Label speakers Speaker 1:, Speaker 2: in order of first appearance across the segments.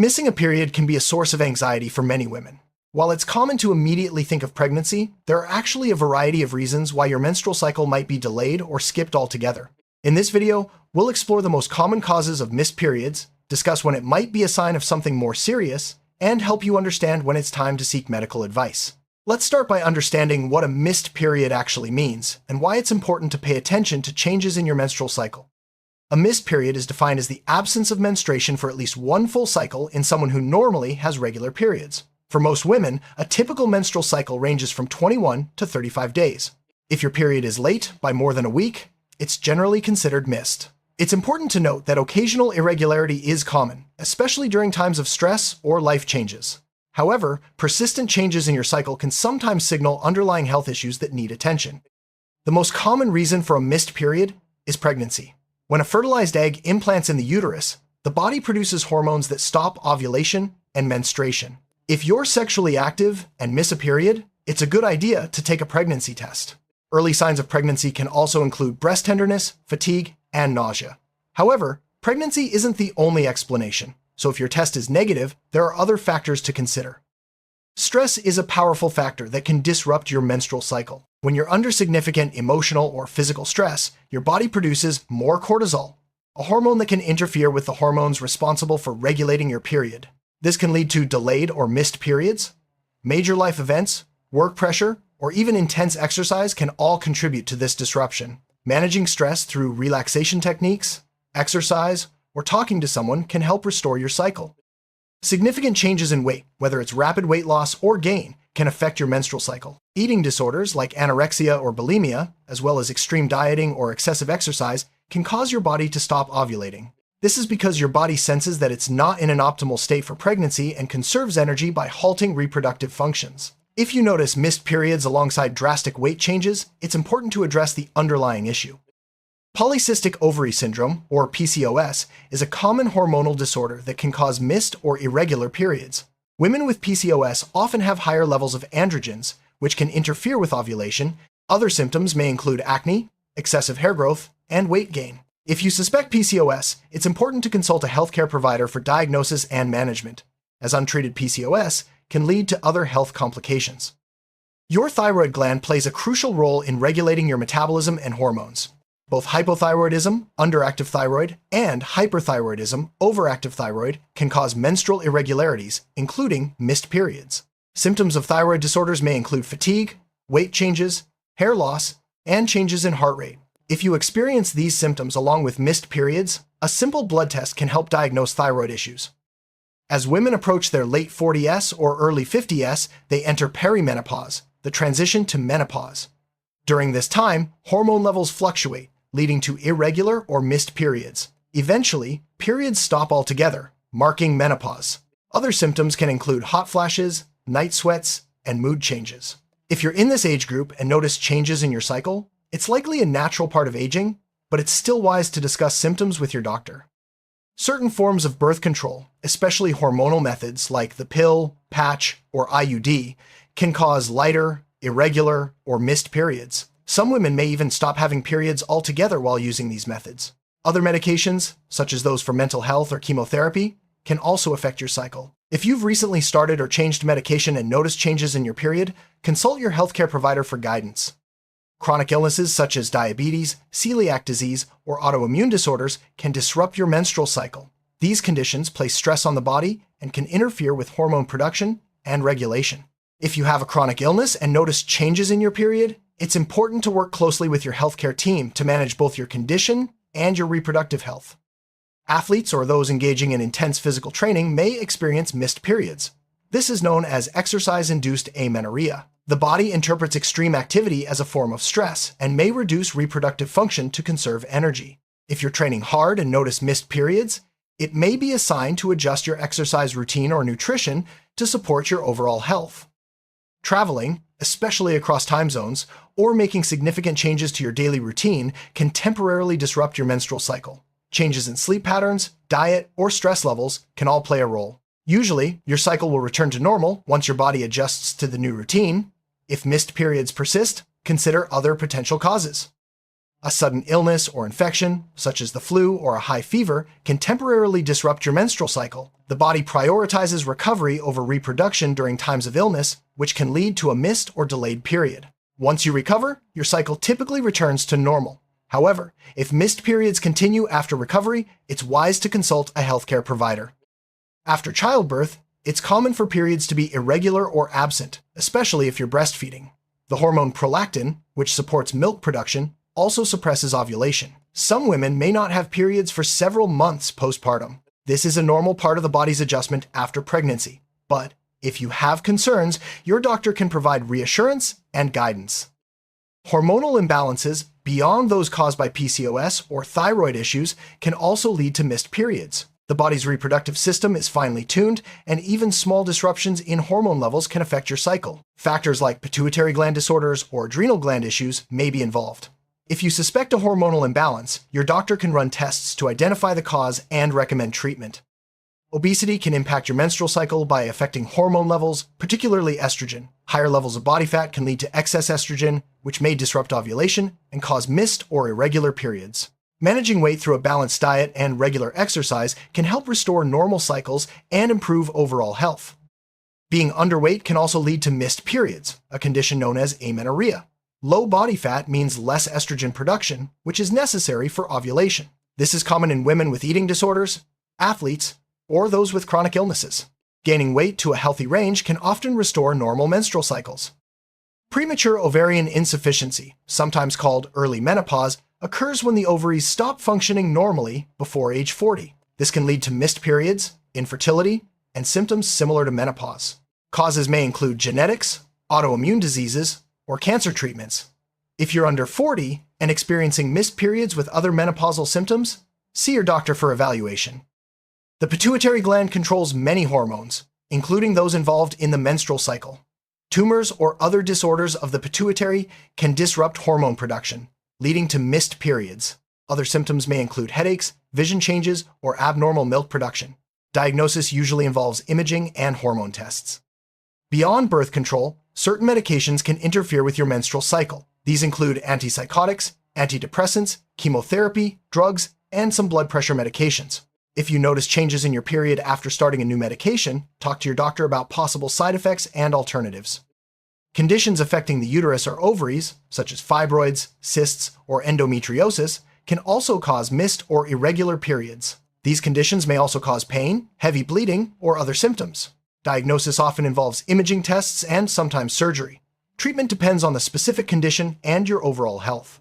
Speaker 1: Missing a period can be a source of anxiety for many women. While it's common to immediately think of pregnancy, there are actually a variety of reasons why your menstrual cycle might be delayed or skipped altogether. In this video, we'll explore the most common causes of missed periods, discuss when it might be a sign of something more serious, and help you understand when it's time to seek medical advice. Let's start by understanding what a missed period actually means, and why it's important to pay attention to changes in your menstrual cycle. A missed period is defined as the absence of menstruation for at least one full cycle in someone who normally has regular periods. For most women, a typical menstrual cycle ranges from 21 to 35 days. If your period is late by more than a week, it's generally considered missed. It's important to note that occasional irregularity is common, especially during times of stress or life changes. However, persistent changes in your cycle can sometimes signal underlying health issues that need attention. The most common reason for a missed period is pregnancy. When a fertilized egg implants in the uterus, the body produces hormones that stop ovulation and menstruation. If you're sexually active and miss a period, it's a good idea to take a pregnancy test. Early signs of pregnancy can also include breast tenderness, fatigue, and nausea. However, pregnancy isn't the only explanation, so if your test is negative, there are other factors to consider. Stress is a powerful factor that can disrupt your menstrual cycle. When you're under significant emotional or physical stress, your body produces more cortisol, a hormone that can interfere with the hormones responsible for regulating your period. This can lead to delayed or missed periods. Major life events, work pressure, or even intense exercise can all contribute to this disruption. Managing stress through relaxation techniques, exercise, or talking to someone can help restore your cycle. Significant changes in weight, whether it's rapid weight loss or gain, can affect your menstrual cycle. Eating disorders like anorexia or bulimia, as well as extreme dieting or excessive exercise, can cause your body to stop ovulating. This is because your body senses that it's not in an optimal state for pregnancy and conserves energy by halting reproductive functions. If you notice missed periods alongside drastic weight changes, it's important to address the underlying issue. Polycystic ovary syndrome, or PCOS, is a common hormonal disorder that can cause missed or irregular periods. Women with PCOS often have higher levels of androgens, which can interfere with ovulation. Other symptoms may include acne, excessive hair growth, and weight gain. If you suspect PCOS, it's important to consult a healthcare provider for diagnosis and management, as untreated PCOS can lead to other health complications. Your thyroid gland plays a crucial role in regulating your metabolism and hormones. Both hypothyroidism, underactive thyroid, and hyperthyroidism, overactive thyroid, can cause menstrual irregularities, including missed periods. Symptoms of thyroid disorders may include fatigue, weight changes, hair loss, and changes in heart rate. If you experience these symptoms along with missed periods, a simple blood test can help diagnose thyroid issues. As women approach their late 40s or early 50s, they enter perimenopause, the transition to menopause. During this time, hormone levels fluctuate, leading to irregular or missed periods. Eventually, periods stop altogether, marking menopause. Other symptoms can include hot flashes, night sweats, and mood changes. If you're in this age group and notice changes in your cycle, it's likely a natural part of aging, but it's still wise to discuss symptoms with your doctor. Certain forms of birth control, especially hormonal methods like the pill, patch, or IUD, can cause lighter, irregular, or missed periods. Some women may even stop having periods altogether while using these methods. Other medications, such as those for mental health or chemotherapy, can also affect your cycle. If you've recently started or changed medication and noticed changes in your period, consult your healthcare provider for guidance. Chronic illnesses such as diabetes, celiac disease, or autoimmune disorders can disrupt your menstrual cycle. These conditions place stress on the body and can interfere with hormone production and regulation. If you have a chronic illness and notice changes in your period, it's important to work closely with your healthcare team to manage both your condition and your reproductive health. Athletes or those engaging in intense physical training may experience missed periods. This is known as exercise-induced amenorrhea. The body interprets extreme activity as a form of stress and may reduce reproductive function to conserve energy. If you're training hard and notice missed periods, it may be a sign to adjust your exercise routine or nutrition to support your overall health. Traveling, especially across time zones, or making significant changes to your daily routine can temporarily disrupt your menstrual cycle. Changes in sleep patterns, diet, or stress levels can all play a role. Usually, your cycle will return to normal once your body adjusts to the new routine. If missed periods persist, consider other potential causes. A sudden illness or infection, such as the flu or a high fever, can temporarily disrupt your menstrual cycle. The body prioritizes recovery over reproduction during times of illness, which can lead to a missed or delayed period. Once you recover, your cycle typically returns to normal. However, if missed periods continue after recovery, it's wise to consult a healthcare provider. After childbirth, it's common for periods to be irregular or absent, especially if you're breastfeeding. The hormone prolactin, which supports milk production, also suppresses ovulation. Some women may not have periods for several months postpartum. This is a normal part of the body's adjustment after pregnancy. But if you have concerns, your doctor can provide reassurance and guidance. Hormonal imbalances, beyond those caused by PCOS or thyroid issues, can also lead to missed periods. The body's reproductive system is finely tuned, and even small disruptions in hormone levels can affect your cycle. Factors like pituitary gland disorders or adrenal gland issues may be involved. If you suspect a hormonal imbalance, your doctor can run tests to identify the cause and recommend treatment. Obesity can impact your menstrual cycle by affecting hormone levels, particularly estrogen. Higher levels of body fat can lead to excess estrogen, which may disrupt ovulation and cause missed or irregular periods. Managing weight through a balanced diet and regular exercise can help restore normal cycles and improve overall health. Being underweight can also lead to missed periods, a condition known as amenorrhea. Low body fat means less estrogen production, which is necessary for ovulation. This is common in women with eating disorders, athletes, or those with chronic illnesses. Gaining weight to a healthy range can often restore normal menstrual cycles. Premature ovarian insufficiency, sometimes called early menopause, occurs when the ovaries stop functioning normally before age 40. This can lead to missed periods, infertility, and symptoms similar to menopause. Causes may include genetics, autoimmune diseases, or cancer treatments. If you're under 40 and experiencing missed periods with other menopausal symptoms, see your doctor for evaluation. The pituitary gland controls many hormones, including those involved in the menstrual cycle. Tumors or other disorders of the pituitary can disrupt hormone production, leading to missed periods. Other symptoms may include headaches, vision changes, or abnormal milk production. Diagnosis usually involves imaging and hormone tests. Beyond birth control, certain medications can interfere with your menstrual cycle. These include antipsychotics, antidepressants, chemotherapy, drugs, and some blood pressure medications. If you notice changes in your period after starting a new medication, talk to your doctor about possible side effects and alternatives. Conditions affecting the uterus or ovaries, such as fibroids, cysts, or endometriosis, can also cause missed or irregular periods. These conditions may also cause pain, heavy bleeding, or other symptoms. Diagnosis often involves imaging tests and sometimes surgery. Treatment depends on the specific condition and your overall health.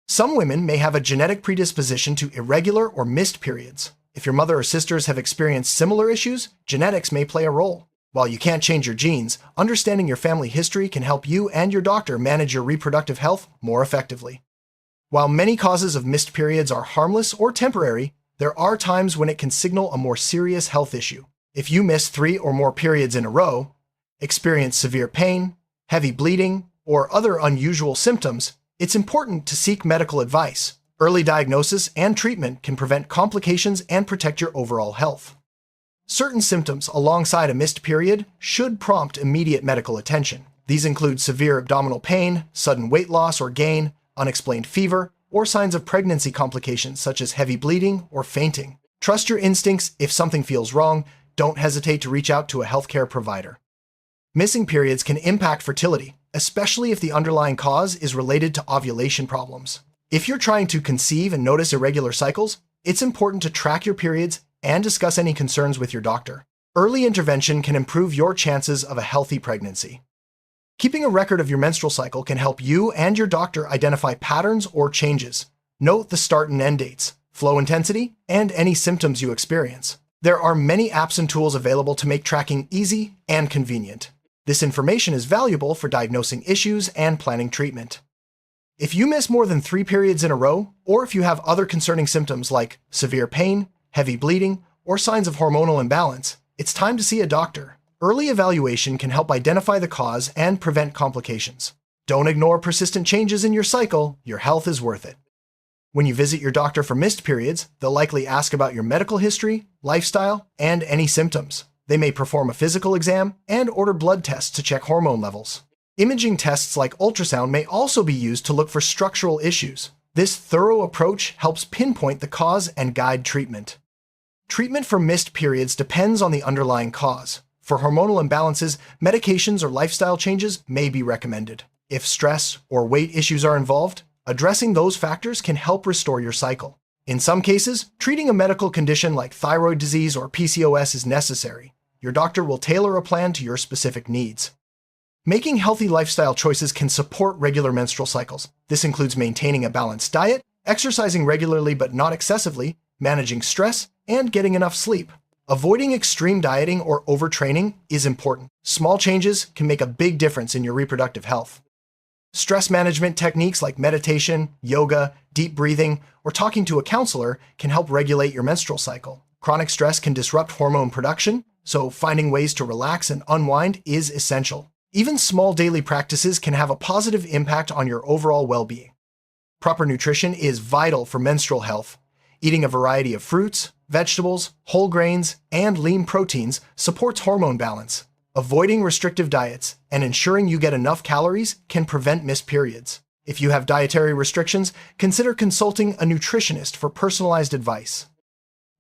Speaker 1: Some women may have a genetic predisposition to irregular or missed periods. If your mother or sisters have experienced similar issues, genetics may play a role. While you can't change your genes, understanding your family history can help you and your doctor manage your reproductive health more effectively. While many causes of missed periods are harmless or temporary, there are times when it can signal a more serious health issue. If you miss 3 or more periods in a row, experience severe pain, heavy bleeding, or other unusual symptoms, it's important to seek medical advice. Early diagnosis and treatment can prevent complications and protect your overall health. Certain symptoms alongside a missed period should prompt immediate medical attention. These include severe abdominal pain, sudden weight loss or gain, unexplained fever, or signs of pregnancy complications such as heavy bleeding or fainting. Trust your instincts. If something feels wrong, don't hesitate to reach out to a healthcare provider. Missing periods can impact fertility, especially if the underlying cause is related to ovulation problems. If you're trying to conceive and notice irregular cycles, it's important to track your periods and discuss any concerns with your doctor. Early intervention can improve your chances of a healthy pregnancy. Keeping a record of your menstrual cycle can help you and your doctor identify patterns or changes. Note the start and end dates, flow intensity, and any symptoms you experience. There are many apps and tools available to make tracking easy and convenient. This information is valuable for diagnosing issues and planning treatment. If you miss more than 3 periods in a row, or if you have other concerning symptoms like severe pain, heavy bleeding, or signs of hormonal imbalance, it's time to see a doctor. Early evaluation can help identify the cause and prevent complications. Don't ignore persistent changes in your cycle. Your health is worth it. When you visit your doctor for missed periods, they'll likely ask about your medical history, lifestyle, and any symptoms. They may perform a physical exam and order blood tests to check hormone levels. Imaging tests like ultrasound may also be used to look for structural issues. This thorough approach helps pinpoint the cause and guide treatment. Treatment for missed periods depends on the underlying cause. For hormonal imbalances, medications or lifestyle changes may be recommended. If stress or weight issues are involved, addressing those factors can help restore your cycle. In some cases, treating a medical condition like thyroid disease or PCOS is necessary. Your doctor will tailor a plan to your specific needs. Making healthy lifestyle choices can support regular menstrual cycles. This includes maintaining a balanced diet, exercising regularly but not excessively, managing stress, and getting enough sleep. Avoiding extreme dieting or overtraining is important. Small changes can make a big difference in your reproductive health. Stress management techniques like meditation, yoga, deep breathing, or talking to a counselor can help regulate your menstrual cycle. Chronic stress can disrupt hormone production, so finding ways to relax and unwind is essential. Even small daily practices can have a positive impact on your overall well-being. Proper nutrition is vital for menstrual health. Eating a variety of fruits, vegetables, whole grains, and lean proteins supports hormone balance. Avoiding restrictive diets and ensuring you get enough calories can prevent missed periods. If you have dietary restrictions, consider consulting a nutritionist for personalized advice.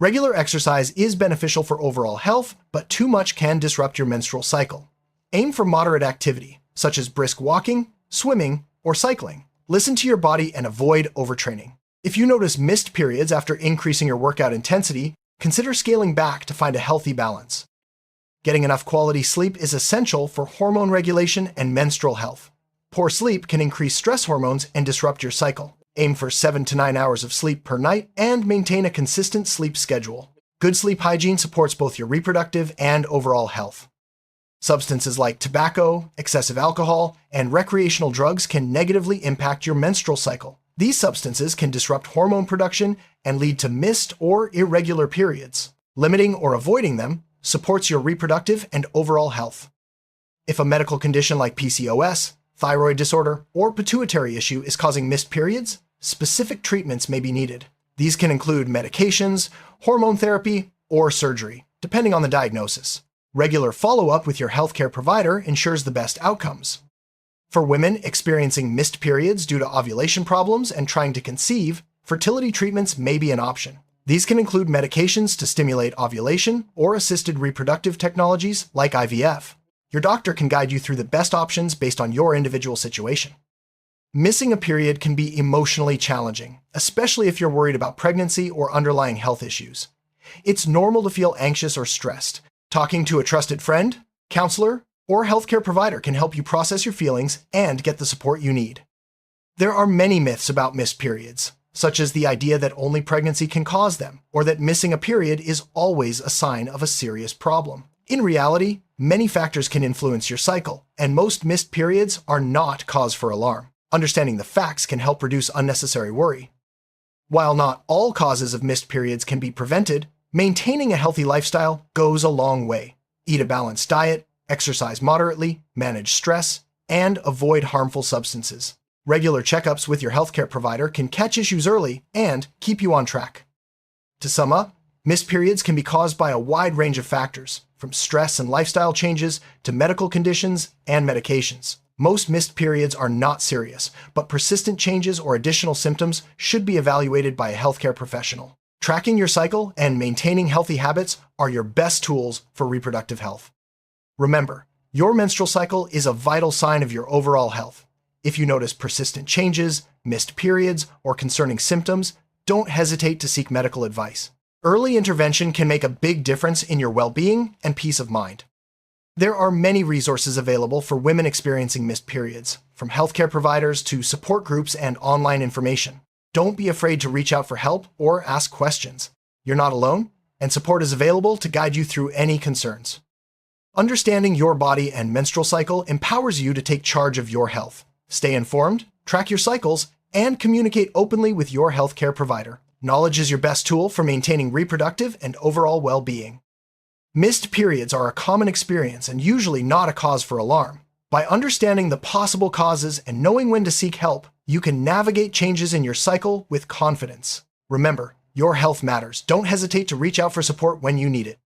Speaker 1: Regular exercise is beneficial for overall health, but too much can disrupt your menstrual cycle. Aim for moderate activity, such as brisk walking, swimming, or cycling. Listen to your body and avoid overtraining. If you notice missed periods after increasing your workout intensity, consider scaling back to find a healthy balance. Getting enough quality sleep is essential for hormone regulation and menstrual health. Poor sleep can increase stress hormones and disrupt your cycle. Aim for 7 to 9 hours of sleep per night and maintain a consistent sleep schedule. Good sleep hygiene supports both your reproductive and overall health. Substances like tobacco, excessive alcohol, and recreational drugs can negatively impact your menstrual cycle. These substances can disrupt hormone production and lead to missed or irregular periods. Limiting or avoiding them supports your reproductive and overall health. If a medical condition like PCOS, thyroid disorder, or pituitary issue is causing missed periods, specific treatments may be needed. These can include medications, hormone therapy, or surgery, depending on the diagnosis. Regular follow-up with your healthcare provider ensures the best outcomes. For women experiencing missed periods due to ovulation problems and trying to conceive, fertility treatments may be an option. These can include medications to stimulate ovulation or assisted reproductive technologies like IVF. Your doctor can guide you through the best options based on your individual situation. Missing a period can be emotionally challenging, especially if you're worried about pregnancy or underlying health issues. It's normal to feel anxious or stressed. Talking to a trusted friend, counselor, or healthcare provider can help you process your feelings and get the support you need. There are many myths about missed periods, such as the idea that only pregnancy can cause them, or that missing a period is always a sign of a serious problem. In reality, many factors can influence your cycle, and most missed periods are not cause for alarm. Understanding the facts can help reduce unnecessary worry. While not all causes of missed periods can be prevented, maintaining a healthy lifestyle goes a long way. Eat a balanced diet, exercise moderately, manage stress, and avoid harmful substances. Regular checkups with your healthcare provider can catch issues early and keep you on track. To sum up, missed periods can be caused by a wide range of factors, from stress and lifestyle changes to medical conditions and medications. Most missed periods are not serious, but persistent changes or additional symptoms should be evaluated by a healthcare professional. Tracking your cycle and maintaining healthy habits are your best tools for reproductive health. Remember, your menstrual cycle is a vital sign of your overall health. If you notice persistent changes, missed periods, or concerning symptoms, don't hesitate to seek medical advice. Early intervention can make a big difference in your well-being and peace of mind. There are many resources available for women experiencing missed periods, from healthcare providers to support groups and online information. Don't be afraid to reach out for help or ask questions. You're not alone, and support is available to guide you through any concerns. Understanding your body and menstrual cycle empowers you to take charge of your health. Stay informed, track your cycles, and communicate openly with your healthcare provider. Knowledge is your best tool for maintaining reproductive and overall well-being. Missed periods are a common experience and usually not a cause for alarm. By understanding the possible causes and knowing when to seek help, you can navigate changes in your cycle with confidence. Remember, your health matters. Don't hesitate to reach out for support when you need it.